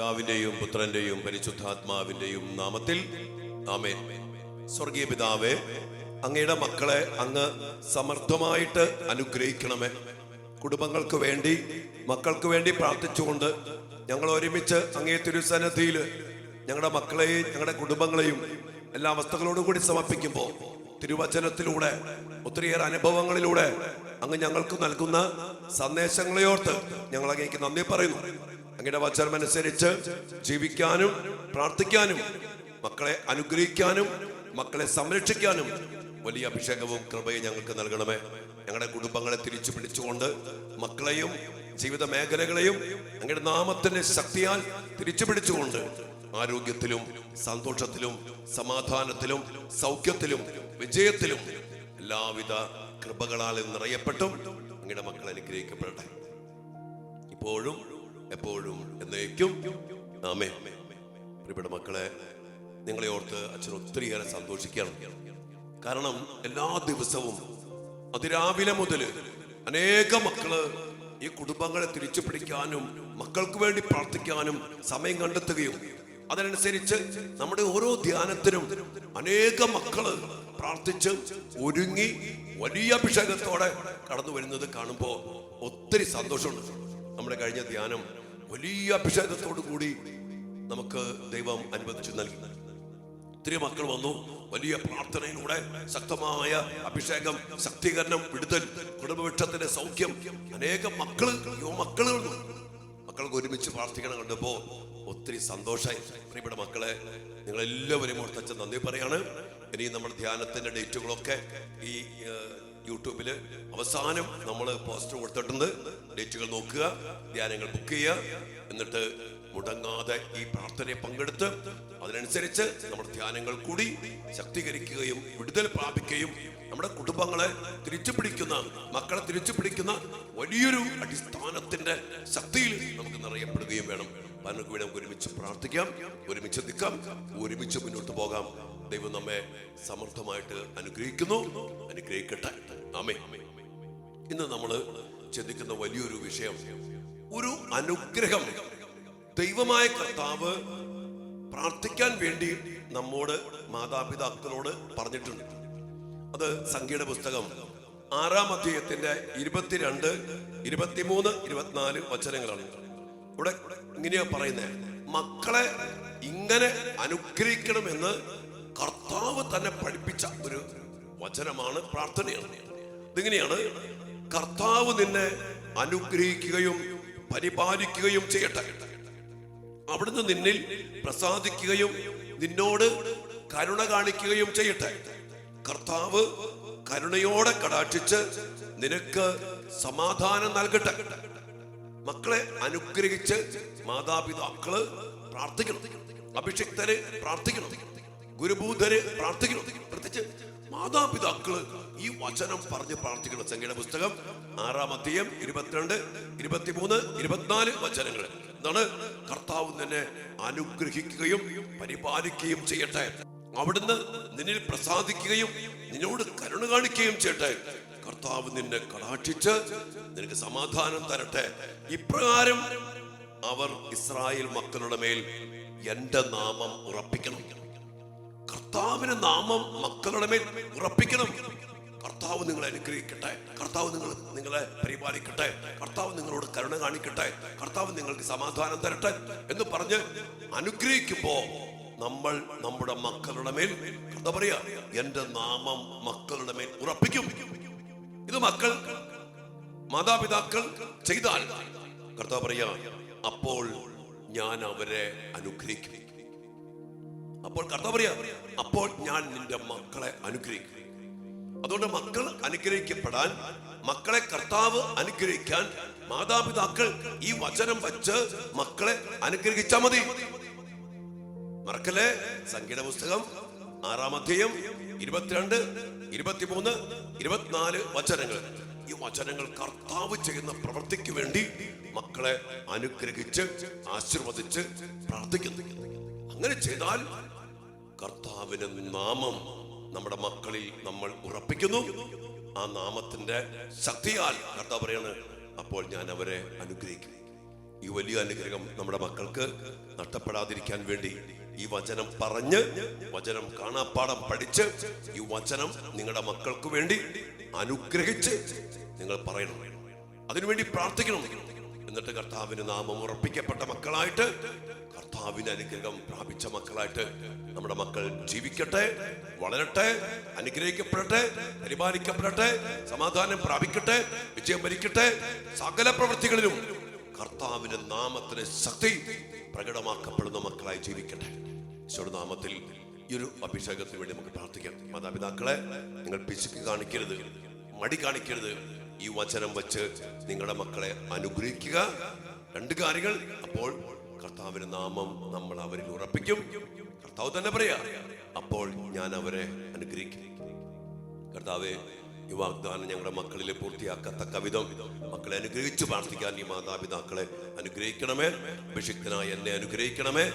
പിതാവിന്റെയും പുത്രന്റെയും പരിശുദ്ധാത്മാവിന്റെയും നാമത്തിൽ ആമേൻ. സ്വർഗീയ പിതാവേ, അങ്ങയുടെ മക്കളെ അങ്ങ് സമർത്ഥമായിട്ട് അനുഗ്രഹിക്കണമേ. കുടുംബങ്ങൾക്ക് വേണ്ടി, മക്കൾക്ക് വേണ്ടി പ്രാർത്ഥിച്ചുകൊണ്ട് ഞങ്ങൾ ഒരുമിച്ച് അങ്ങേ തിരുസന്നിധിയിൽ ഞങ്ങളുടെ മക്കളെയും ഞങ്ങളുടെ കുടുംബങ്ങളെയും എല്ലാ അവസ്ഥകളോടും കൂടി സമർപ്പിക്കുമ്പോൾ തിരുവചനത്തിലൂടെ ഒത്തിരിയേറെ അനുഭവങ്ങളിലൂടെ അങ്ങ് ഞങ്ങൾക്ക് നൽകുന്ന സന്ദേശങ്ങളെ ഓർത്ത് ഞങ്ങൾ അങ്ങേക്ക് നന്ദി പറയുന്നു. അങ്ങയുടെ വചനമനുസരിച്ച് ജീവിക്കാനും പ്രാർത്ഥിക്കാനും മക്കളെ അനുഗ്രഹിക്കാനും മക്കളെ സംരക്ഷിക്കാനും വലിയ അഭിഷേകവും കൃപയും ഞങ്ങൾക്ക് നൽകണമേ. ഞങ്ങളുടെ കുടുംബങ്ങളെ തിരിച്ചു പിടിച്ചുകൊണ്ട് മക്കളെയും ജീവിത മേഖലകളെയും അങ്ങയുടെ നാമത്തിന്റെ ശക്തിയാൽ തിരിച്ചു പിടിച്ചുകൊണ്ട് ആരോഗ്യത്തിലും സന്തോഷത്തിലും സമാധാനത്തിലും സൗഖ്യത്തിലും വിജയത്തിലും എല്ലാവിധ കൃപകളാൽ നിറയപ്പെട്ടും അങ്ങയുടെ മക്കൾ അനുഗ്രഹിക്കപ്പെടട്ടെ, ഇപ്പോഴും എപ്പോഴും എന്നേക്കും ആമേൻ. പ്രിയപ്പെട്ട മക്കളെ, നിങ്ങളെ ഓർത്ത് അച്ഛൻ ഒത്തിരിയേറെ സന്തോഷിക്കണം. കാരണം എല്ലാ ദിവസവും അതിരാവിലെ മുതൽ അനേക മക്കള് ഈ കുടുംബങ്ങളെ തിരിച്ചു പിടിക്കാനും മക്കൾക്ക് വേണ്ടി പ്രാർത്ഥിക്കാനും സമയം കണ്ടെത്തുകയും അതിനനുസരിച്ച് നമ്മുടെ ഓരോ ധ്യാനത്തിനും അനേക മക്കള് പ്രാർത്ഥിച്ച് ഒരുങ്ങി വലിയ അഭിഷേകത്തോടെ കടന്നു വരുന്നത് കാണുമ്പോൾ ഒത്തിരി സന്തോഷമുണ്ട്. നമ്മുടെ കഴിഞ്ഞ ധ്യാനം വലിയ അഭിഷേകത്തോടു കൂടി നമുക്ക് ദൈവം അനുവദിച്ചു നൽകി. ഒത്തിരി മക്കൾ വന്നു. വലിയ പ്രാർത്ഥനയിലൂടെ ശക്തമായ അഭിഷേകം, ശക്തീകരണം, വിടുതൽ, കുടുംബവൃക്ഷത്തിന്റെ സൗഖ്യം, അനേകം മക്കൾക്ക് ഒരുമിച്ച് പ്രാർത്ഥിക്കണം കണ്ടപ്പോ ഒത്തിരി സന്തോഷമായി. പ്രിയപ്പെട്ട മക്കളെ, നിങ്ങളെല്ലാവരും ഓർത്തച്ഛൻ നന്ദി പറയാണ്. ഇനി നമ്മുടെ ധ്യാനത്തിന്റെ ഡേറ്റുകളൊക്കെ ഈ യൂട്യൂബില് അവസാനം നമ്മൾ പോസ്റ്റർ കൊടുത്തിട്ടുണ്ട്. ഡേറ്റുകൾ നോക്കുക, ധ്യാനങ്ങൾ ബുക്ക് ചെയ്യുക, എന്നിട്ട് മുടങ്ങാതെ ഈ പ്രാർത്ഥനയെ പങ്കെടുത്ത് അതിനനുസരിച്ച് നമ്മുടെ ധ്യാനങ്ങൾ കൂടി ശക്തീകരിക്കുകയും വിടുതൽ പ്രാപിക്കുകയും നമ്മുടെ കുടുംബങ്ങളെ തിരിച്ചു പിടിക്കുന്ന, മക്കളെ തിരിച്ചു പിടിക്കുന്ന വലിയൊരു അടിസ്ഥാനത്തിന്റെ ശക്തിയിൽ നമുക്ക് നിറയപ്പെടുകയും വേണം. നമുക്ക് വേണ്ടി നമുക്ക് ഒരുമിച്ച് പ്രാർത്ഥിക്കാം, ഒരുമിച്ച് നിൽക്കാം, ഒരുമിച്ച് മുന്നോട്ട് പോകാം. ദൈവം നമ്മെ സമർത്ഥമായിട്ട് അനുഗ്രഹിക്കുന്നു, അനുഗ്രഹിക്കട്ടെ. ആമേൻ. ഇന്ന് നമ്മൾ ചിന്തിക്കുന്ന വലിയൊരു വിഷയം, ഒരു അനുഗ്രഹം. ദൈവമായ കർത്താവ് പ്രാർത്ഥിക്കാൻ വേണ്ടി നമ്മോട്, മാതാപിതാക്കളോട് പറഞ്ഞിട്ടുണ്ട്. അത് സംഖ്യയുടെ പുസ്തകം 6-ാം അധ്യായത്തിന്റെ 22, 23, 24 വചനങ്ങളാണ്. ഇവിടെ ഇങ്ങനെയാ പറയുന്നത്, മക്കളെ ഇങ്ങനെ അനുഗ്രഹിക്കണമെന്ന് കർത്താവ് തന്നെ പഠിപ്പിച്ച ഒരു വചനമാണ്, പ്രാർത്ഥനയാണ്. ഇതിങ്ങനെയാണ്: കർത്താവ് നിന്നെ അനുഗ്രഹിക്കുകയും പരിപാലിക്കുകയും ചെയ്യട്ടെ. അവിടുന്ന് നിന്നിൽ പ്രസാദിക്കുകയും നിന്നോട് കരുണ കാണിക്കുകയും ചെയ്യട്ടെ. കർത്താവ് കരുണയോടെ കടാക്ഷിച്ച് നിനക്ക് സമാധാനം നൽകട്ടെ. മക്കളെ അനുഗ്രഹിച്ച് മാതാപിതാക്കള് പ്രാർത്ഥിക്കണം, അഭിഷിക്തര് പ്രാർത്ഥിക്കണം, ഗുരുഭൂതര് പ്രാർത്ഥിക്കണം. പ്രത്യേകിച്ച് മാതാപിതാക്കള് ഈ വചനം പറഞ്ഞ് പ്രാർത്ഥിക്കണം. സംഖ്യയുടെ പുസ്തകം 6-ാം അധ്യായം 22, 23, 24 വചനങ്ങൾ. എന്താണ്? കർത്താവ് നിന്നെ അനുഗ്രഹിക്കുകയും പരിപാലിക്കുകയും ചെയ്യട്ടെ. അവിടുന്ന് നിന്നിൽ പ്രസാദിക്കുകയും നിന്നോട് കരുണ കാണിക്കുകയും ചെയ്യട്ടെ. കർത്താവ് നിന്നെ കടാക്ഷിച്ച് നിനക്ക് സമാധാനം തരട്ടെ. ഇപ്രകാരം അവർ ഇസ്രായേൽ മക്കളുടെ മേൽ എന്റെ നാമം ഉറപ്പിക്കണം. കർത്താവിന്റെ നാമം മക്കളുടെ മേൽ ഉറപ്പിക്കണം. കർത്താവ് നിങ്ങളെ അനുഗ്രഹിക്കട്ടെ, കർത്താവ് നിങ്ങളെ പരിപാലിക്കട്ടെ, കർത്താവ് നിങ്ങളോട് കരുണ കാണിക്കട്ടെ, കർത്താവ് നിങ്ങൾക്ക് സമാധാനം തരട്ടെ എന്ന് പറഞ്ഞ് അനുഗ്രഹിക്കുമ്പോ നമ്മൾ നമ്മുടെ മക്കളുടെ മേൽ, എന്താ പറയാ, എന്റെ നാമം മക്കളുടെ മേൽ ഉറപ്പിക്കും. ഇത് മക്കൾ, മാതാപിതാക്കൾ ചെയ്താൽ കർത്താവ് പറയാ, അപ്പോൾ ഞാൻ അവരെ അനുഗ്രഹിക്കും. അപ്പോൾ കർത്താവ് പറയാ, അപ്പോൾ ഞാൻ നിന്റെ മക്കളെ അനുഗ്രഹിക്കും. അതുകൊണ്ട് മക്കൾ അനുഗ്രഹിക്കപ്പെടാൻ, മക്കളെ കർത്താവ് അനുഗ്രഹിക്കാൻ മാതാപിതാക്കൾ ഈ വചനം വച്ച് മക്കളെ അനുഗ്രഹിച്ചാൽ മതി. മറക്കല്ലേ? സംഖ്യയുടെ പുസ്തകം 6-ാം അധ്യായം 22, 23, 24 വചനങ്ങൾ. ഈ വചനങ്ങൾ കർത്താവ് ചെയ്യുന്ന പ്രവൃത്തിക്ക് വേണ്ടി മക്കളെ അനുഗ്രഹിച്ച് ആശീർവദിച്ച് പ്രാർത്ഥിക്കുന്നു. അങ്ങനെ ചെയ്താൽ കർത്താവിന്റെ നാമം നമ്മുടെ മക്കളിൽ നമ്മൾ ഉറപ്പിക്കുന്നു. ആ നാമത്തിന്റെ ശക്തിയാൽ കർത്താവ് പറയാണ്, അപ്പോൾ ഞാൻ അവരെ അനുഗ്രഹിക്കും. ഈ വലിയ അനുഗ്രഹം നമ്മുടെ മക്കൾക്ക് നഷ്ടപ്പെടാതിരിക്കാൻ വേണ്ടി ഈ വചനം പറഞ്ഞ്, വചനം കാണാപ്പാഠം പഠിച്ച്, ഈ വചനം നിങ്ങളുടെ മക്കൾക്ക് വേണ്ടി അനുഗ്രഹിച്ച് നിങ്ങൾ പറയണം, അതിനുവേണ്ടി പ്രാർത്ഥിക്കണം. എന്നിട്ട് കർത്താവിന് നാമം ഉറപ്പിക്കപ്പെട്ട മക്കളായിട്ട്, കർത്താവിന് അനുഗ്രഹം പ്രാപിച്ച മക്കളായിട്ട് നമ്മുടെ മക്കൾ ജീവിക്കട്ടെ, വളരട്ടെ, അനുഗ്രഹിക്കപ്പെടട്ടെ, പരിപാലിക്കപ്പെടട്ടെ, സമാധാനം പ്രാപിക്കട്ടെ, വിജയം ഭരിക്കട്ടെ. സകല പ്രവൃത്തികളിലും കർത്താവിന്റെ നാമത്തിന് ശക്തി പ്രകടമാക്കപ്പെടുന്ന മക്കളായി ജീവിക്കട്ടെ. ഈശോയുടെ നാമത്തിൽ ഈ ഒരു അഭിഷേകത്തിന് വേണ്ടി നമുക്ക് പ്രാർത്ഥിക്കാം. മാതാപിതാക്കളെ, നിങ്ങൾ പിശുക്ക് കാണിക്കരുത്, മടി കാണിക്കരുത്. ഈ വചനം വെച്ച് നിങ്ങളുടെ മക്കളെ അനുഗ്രഹിക്കുക. രണ്ട് കാര്യങ്ങൾ. അപ്പോൾ കർത്താവിന്റെ നാമം നമ്മൾ അവരിൽ ഉറപ്പിക്കും. കർത്താവ് തന്നെ പറയാ, അപ്പോൾ ഞാൻ അവരെ അനുഗ്രഹിക്കും. കർത്താവേ, ഈ വാഗ്ദാനം ഞങ്ങളുടെ മക്കളിൽ പൂർത്തിയാക്കത്തക്ക വിധം മക്കളെ അനുഗ്രഹിച്ചു പ്രാർത്ഥിക്കാൻ ഈ മാതാപിതാക്കളെ അനുഗ്രഹിക്കണമേ. അഭിഷിക്തനായ എന്നെ അനുഗ്രഹിക്കണമേ.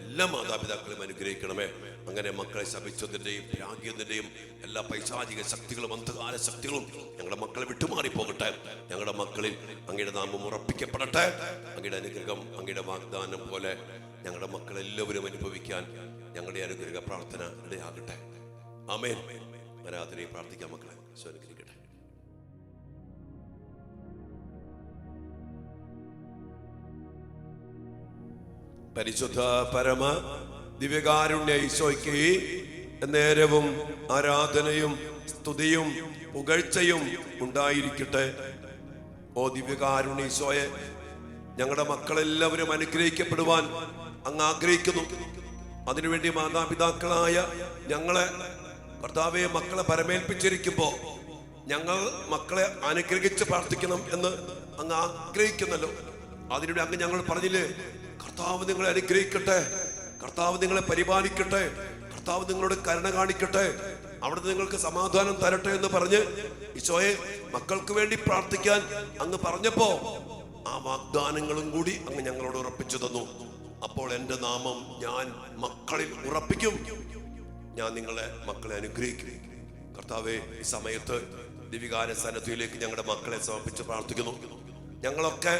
എല്ലാ മാതാപിതാക്കളെയും അനുഗ്രഹിക്കണമേ. അങ്ങനെ മക്കളെ ശപിച്ചതിന്റെയും രാഗ്യത്തിന്റെയും എല്ലാ പൈശാചിക ശക്തികളും അന്ധകാര ശക്തികളും ഞങ്ങളുടെ മക്കളെ വിട്ടുമാറിപ്പോകട്ടെ. ഞങ്ങളുടെ മക്കളിൽ അങ്ങയുടെ നാമം ഉറപ്പിക്കപ്പെടട്ടെ. അങ്ങയുടെ അനുഗ്രഹം, അങ്ങയുടെ വാഗ്ദാനം പോലെ ഞങ്ങളുടെ മക്കളെല്ലാവരും അനുഭവിക്കാൻ ഞങ്ങളുടെ അനുഗ്രഹ പ്രാർത്ഥന ഇടയാകട്ടെ. ആമേൻ. ആരാധനയെ പ്രാർത്ഥിക്കാം. മക്കളെ അനുഗ്രഹിക്കട്ടെ. പരിശുദ്ധ പരമ ദിവ്യകാരുണ്യ ഈശോയ്ക്ക് നേരവും ആരാധനയും സ്തുതിയും പുകഴ്ചയും ഉണ്ടായിരിക്കട്ടെ. ഓ ദിവ്യകാരുണ്യ ഈശോയെ, ഞങ്ങളുടെ മക്കളെല്ലാവരും അനുഗ്രഹിക്കപ്പെടുവാൻ അങ്ങ് ആഗ്രഹിക്കുന്നു. അതിനുവേണ്ടി മാതാപിതാക്കളായ ഞങ്ങളെ കർത്താവെ മക്കളെ പരമേൽപ്പിച്ചിരിക്കുമ്പോ ഞങ്ങൾ മക്കളെ അനുഗ്രഹിച്ച് പ്രാർത്ഥിക്കണം എന്ന് അങ്ങ് ആഗ്രഹിക്കുന്നല്ലോ. അതിനുവേണ്ടി അങ്ങ് ഞങ്ങൾ പറഞ്ഞില്ലേ, കർത്താവ് നിങ്ങളെ അനുഗ്രഹിക്കട്ടെ, കർത്താവ് നിങ്ങളെ പരിപാലിക്കട്ടെ, കർത്താവ് നിങ്ങളോട് കരുണ കാണിക്കട്ടെ, അവിടുന്ന് നിങ്ങൾക്ക് സമാധാനം തരട്ടെ എന്ന് പറഞ്ഞ് ഈശോയെ മക്കൾക്ക് വേണ്ടി പ്രാർത്ഥിക്കാൻ അങ്ങ് പറഞ്ഞപ്പോ ആ വാഗ്ദാനങ്ങളും കൂടി അങ്ങ് ഞങ്ങളോട് ഉറപ്പിച്ചു തന്നു. അപ്പോൾ എൻ്റെ നാമം ഞാൻ മക്കളിൽ ഉറപ്പിക്കും, ഞാൻ നിങ്ങളെ മക്കളെ അനുഗ്രഹിക്കും. കർത്താവെ, ഈ സമയത്ത് ദിവികാര സന്നദ്ധിയിലേക്ക് ഞങ്ങളുടെ മക്കളെ സമർപ്പിച്ച് പ്രാർത്ഥിക്കുന്നു. ഞങ്ങളൊക്കെ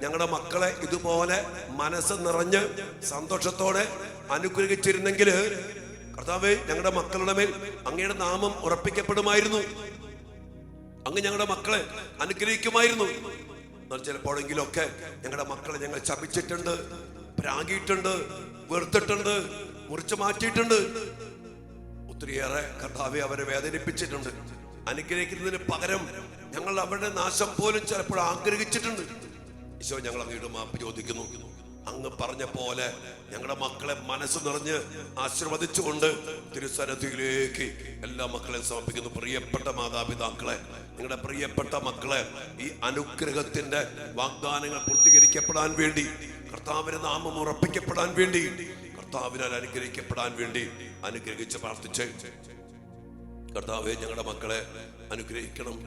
ഞങ്ങളുടെ മക്കളെ ഇതുപോലെ മനസ്സ് നിറഞ്ഞ് സന്തോഷത്തോടെ അനുഗ്രഹിച്ചിരുന്നെങ്കിൽ കർത്താവെ, ഞങ്ങളുടെ മക്കളുടെ മേൽ അങ്ങയുടെ നാമം ഉറപ്പിക്കപ്പെടുമായിരുന്നു, അങ്ങ് ഞങ്ങളുടെ മക്കളെ അനുഗ്രഹിക്കുമായിരുന്നു. എന്നാൽ ചിലപ്പോഴെങ്കിലൊക്കെ ഞങ്ങളുടെ മക്കളെ ഞങ്ങൾ ശപിച്ചിട്ടുണ്ട്, പ്രാഗിയിട്ടുണ്ട്, വെറുത്തിട്ടുണ്ട്, മുറിച്ചു മാറ്റിയിട്ടുണ്ട്. ഒത്തിരിയേറെ കർത്താവെ അവരെ വേദനിപ്പിച്ചിട്ടുണ്ട്. അനുഗ്രഹിക്കുന്നതിന് പകരം ഞങ്ങൾ അവരുടെ നാശം പോലും ചിലപ്പോൾ ആഗ്രഹിച്ചിട്ടുണ്ട്. ഈശോ, ഞങ്ങൾ അങ്ങയുടെ മാപ്പ് ചോദിക്കുന്നു. അങ്ങ് പറഞ്ഞ പോലെ ഞങ്ങളുടെ മക്കളെ മനസ്സ് നിറഞ്ഞ് ആശീർവദിച്ചുകൊണ്ട് തിരുസന്നിധിയിലേക്ക് എല്ലാ മക്കളെയും സമർപ്പിക്കുന്നു. പ്രിയപ്പെട്ട മാതാപിതാക്കളെ, നിങ്ങളുടെ പ്രിയപ്പെട്ട മക്കളെ ഈ അനുഗ്രഹത്തിന്റെ വാഗ്ദാനങ്ങൾ പൂർത്തീകരിക്കപ്പെടാൻ വേണ്ടി, കർത്താവിന്റെ നാമം ഉറപ്പിക്കപ്പെടാൻ വേണ്ടി, കർത്താവിനാൽ അനുഗ്രഹിക്കപ്പെടാൻ വേണ്ടി അനുഗ്രഹിച്ച് പ്രാർത്ഥിച്ച് കർത്താവെ, ഞങ്ങളുടെ മക്കളെ അനുഗ്രഹിക്കണം,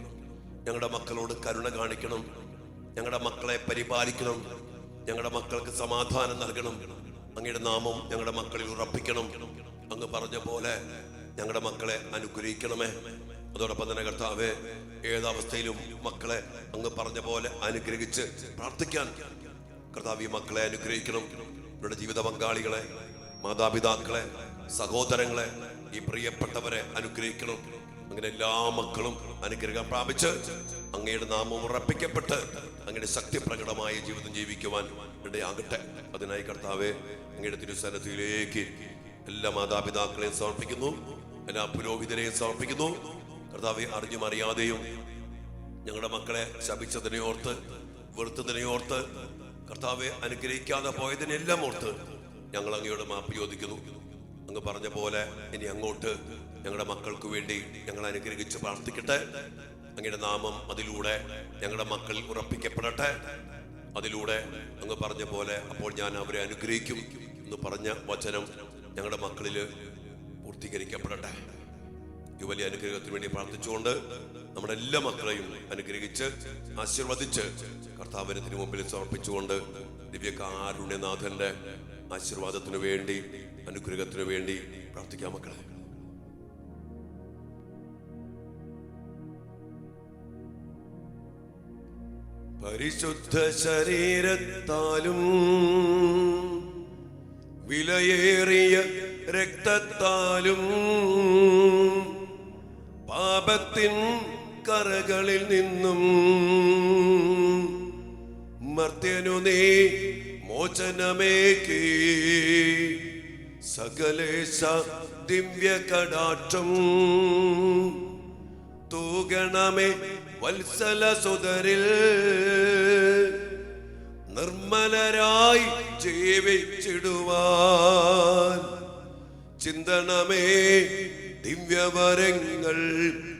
ഞങ്ങളുടെ മക്കളോട് കരുണ കാണിക്കണം, ഞങ്ങളുടെ മക്കളെ പരിപാലിക്കണം, ഞങ്ങളുടെ മക്കൾക്ക് സമാധാനം നൽകണം, അങ്ങയുടെ നാമം ഞങ്ങളുടെ മക്കളിൽ ഉറപ്പിക്കണം. അങ്ങ് പറഞ്ഞ പോലെ ഞങ്ങളുടെ മക്കളെ അനുഗ്രഹിക്കണമേ. അതോടൊപ്പം തന്നെ കർത്താവെ, ഏതവസ്ഥയിലും മക്കളെ അങ്ങ് പറഞ്ഞ പോലെ അനുഗ്രഹിച്ച് പ്രാർത്ഥിക്കാൻ കർത്താവ് ഈ മക്കളെ അനുഗ്രഹിക്കണം. അവരുടെ ജീവിത പങ്കാളികളെ, മാതാപിതാക്കളെ, സഹോദരങ്ങളെ, ഈ പ്രിയപ്പെട്ടവരെ അനുഗ്രഹിക്കണം. അങ്ങനെ എല്ലാ മക്കളും അനുഗ്രഹം പ്രാപിച്ച് അങ്ങയുടെ നാമം ഉറപ്പിക്കപ്പെട്ട് അങ്ങയുടെ ശക്തിപ്രകടമായ ജീവിതം ജീവിക്കുവാൻ ഇടയാകട്ടെ. അതിനായി കർത്താവെ, അങ്ങയുടെ തിരുസന്നിധിയിലേക്ക് എല്ലാ മാതാപിതാക്കളെയും സമർപ്പിക്കുന്നു, എല്ലാ പുരോഹിതരെയും സമർപ്പിക്കുന്നു. കർത്താവെ, അറിഞ്ഞും അറിയാതെയും ഞങ്ങളുടെ മക്കളെ ശപിച്ചതിനെ ഓർത്ത്, വെറുത്തതിനെ ഓർത്ത്, കർത്താവെ അനുഗ്രഹിക്കാതെ പോയതിനെല്ലാം ഓർത്ത് ഞങ്ങൾ അങ്ങയോട് മാപ്പ് ചോദിക്കുന്നു. അങ്ങ് പറഞ്ഞ പോലെ ഇനി അങ്ങോട്ട് ഞങ്ങളുടെ മക്കൾക്ക് വേണ്ടി ഞങ്ങൾ അനുഗ്രഹിച്ച് പ്രാർത്ഥിക്കട്ടെ. അങ്ങയുടെ നാമം അതിലൂടെ ഞങ്ങളുടെ മക്കൾ ഉറപ്പിക്കപ്പെടട്ടെ. അതിലൂടെ അങ്ങ് പറഞ്ഞ പോലെ അപ്പോൾ ഞാൻ അവരെ അനുഗ്രഹിക്കും എന്ന് പറഞ്ഞ വചനം ഞങ്ങളുടെ മക്കളിൽ പൂർത്തീകരിക്കപ്പെടട്ടെ. ഈ വലിയ അനുഗ്രഹത്തിന് വേണ്ടി പ്രാർത്ഥിച്ചുകൊണ്ട് നമ്മുടെ എല്ലാ മക്കളെയും അനുഗ്രഹിച്ച് ആശീർവദിച്ച് കർത്താവിന് തിരുമുമ്പിൽ സമർപ്പിച്ചുകൊണ്ട് ദിവ്യകാരുണ്യനാഥന്റെ ആശീർവാദത്തിനു വേണ്ടി, അനുഗ്രഹത്തിനു വേണ്ടി പ്രാർത്ഥിക്കാം. മക്കളെ, പരിശുദ്ധ ശരീരത്താലും വിലയേറിയ രക്തത്താലും പാപത്തിൻ കറകളിൽ നിന്നും മർത്യനു നീ മോചനമേകി സകലേശ ദിവ്യ കടാക്ഷം തൂകണമേ വത്സല സുതരിൽ നിർമ്മലരായി ജീവിച്ചിടുവാൻ ചിന്തണമേ ദിവ്യവരങ്ങൾ.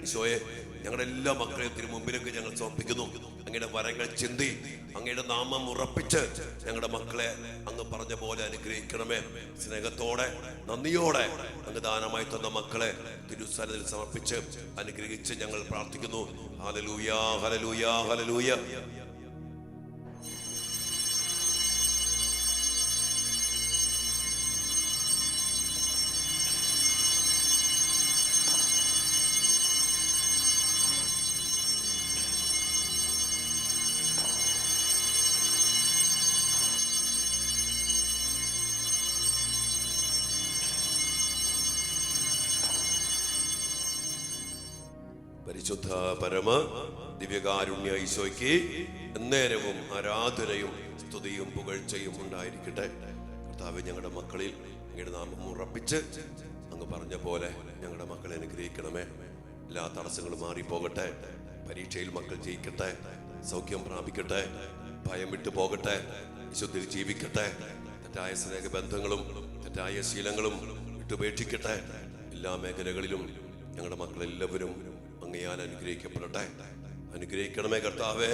ഈശോയെ, ഞങ്ങളുടെ എല്ലാ മക്കളെയും തിരു മുമ്പിലേക്ക് ഞങ്ങൾ സമർപ്പിക്കുന്നു. അങ്ങയുടെ വരങ്ങൾ ചിന്തി അങ്ങയുടെ നാമം ഉറപ്പിച്ച് ഞങ്ങളുടെ മക്കളെ അങ്ങ് പറഞ്ഞ പോലെ അനുഗ്രഹിക്കണമേ. സ്നേഹത്തോടെ നന്ദിയോടെ അങ്ങ് ദാനമായി തന്ന മക്കളെ തിരുസന്നിധിയിൽ സമർപ്പിച്ച് അനുഗ്രഹിച്ച് ഞങ്ങൾ പ്രാർത്ഥിക്കുന്നു. Hallelujah, hallelujah, hallelujah. പരിശുദ്ധ പരമ ദിവ്യകാരുണ്യ ഈശോയ്ക്ക് എന്നേരവും ആരാധനയും സ്തുതിയും പുകഴ്ചയും ഉണ്ടായിരിക്കട്ടെ. കർത്താവേ, ഞങ്ങളുടെ മക്കളിൽ അങ്ങയുടെ നാമം ഉറപ്പിച്ച് അങ്ങ് പറഞ്ഞ പോലെ ഞങ്ങളുടെ മക്കളെ അനുഗ്രഹിക്കണമേ. എല്ലാ തടസ്സങ്ങളും മാറിപ്പോകട്ടെ. പരീക്ഷയിൽ മക്കൾ ജയിക്കട്ടെ, സൗഖ്യം പ്രാപിക്കട്ടെ, ഭയം വിട്ടു പോകട്ടെ, വിശുദ്ധിയിൽ ജീവിക്കട്ടെ. തെറ്റായ സ്നേഹബന്ധങ്ങളും തെറ്റായ ശീലങ്ങളും വിട്ടുപേക്ഷിക്കട്ടെ. എല്ലാ മേഖലകളിലും ഞങ്ങളുടെ മക്കളെല്ലാവരും അങ്ങയാൽ അനുഗ്രഹിക്കപ്പെടട്ടെ. അനുഗ്രഹിക്കണമേ കർത്താവേ.